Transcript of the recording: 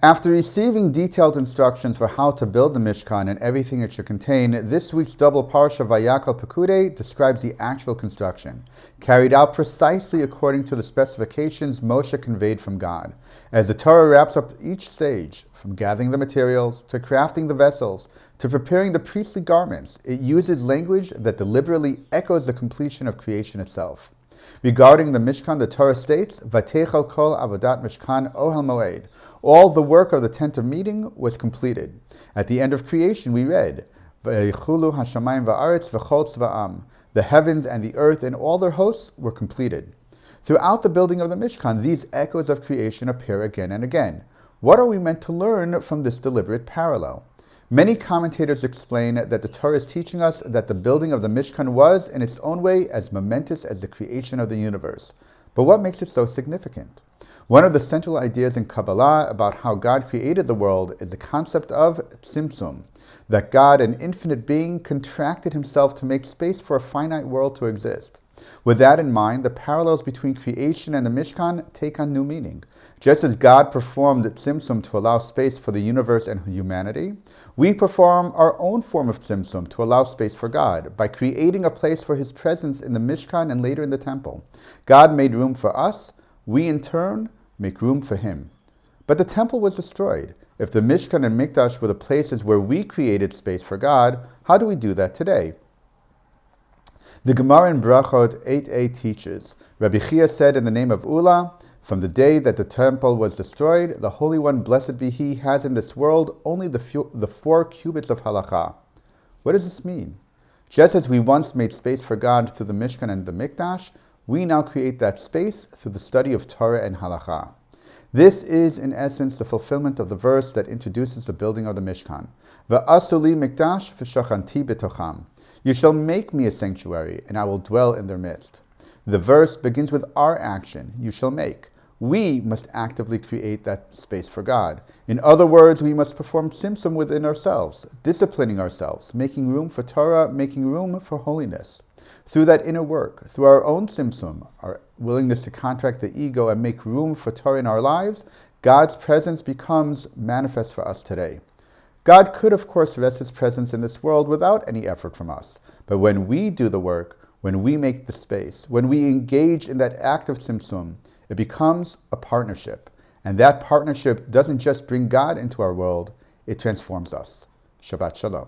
After receiving detailed instructions for how to build the Mishkan and everything it should contain, this week's double parsha VaYakheil Pekudey describes the actual construction, carried out precisely according to the specifications Moshe conveyed from God. As the Torah wraps up each stage, from gathering the materials, to crafting the vessels, to preparing the priestly garments, it uses language that deliberately echoes the completion of creation itself. Regarding the Mishkan, the Torah states, "V'teichel kol avodat Mishkan ohel moed." All the work of the tent of meeting was completed. At the end of creation, we read, "V'yichulu hashamayim va'aretz v'chol tzva'am." The heavens and the earth and all their hosts were completed. Throughout the building of the Mishkan, these echoes of creation appear again and again. What are we meant to learn from this deliberate parallel? Many commentators explain that the Torah is teaching us that the building of the Mishkan was, in its own way, as momentous as the creation of the universe. But what makes it so significant? One of the central ideas in Kabbalah about how God created the world is the concept of tzimtzum, that God, an infinite being, contracted himself to make space for a finite world to exist. With that in mind, the parallels between creation and the Mishkan take on new meaning. Just as God performed tzimtzum to allow space for the universe and humanity, we perform our own form of tzimtzum to allow space for God, by creating a place for his presence in the Mishkan and later in the temple. God made room for us, we in turn make room for him. But the temple was destroyed. If the Mishkan and Mikdash were the places where we created space for God, how do we do that today? The Gemara in Brachot 8a teaches, Rabbi Chia said in the name of Ula, "From the day that the temple was destroyed, the Holy One, blessed be he, has in this world only the 4 cubits of halakha." What does this mean? Just as we once made space for God through the Mishkan and the Mikdash, we now create that space through the study of Torah and halakha. This is, in essence, the fulfillment of the verse that introduces the building of the Mishkan. V'asu li mikdash v'shachanti b'tocham. You shall make me a sanctuary, and I will dwell in their midst. The verse begins with our action, you shall make. We must actively create that space for God. In other words, we must perform tzimtzum within ourselves, disciplining ourselves, making room for Torah, making room for holiness. Through that inner work, through our own tzimtzum, our willingness to contract the ego and make room for Torah in our lives, God's presence becomes manifest for us today. God could, of course, rest his presence in this world without any effort from us. But when we do the work, when we make the space, when we engage in that act of tzimtzum, it becomes a partnership. And that partnership doesn't just bring God into our world, it transforms us. Shabbat Shalom.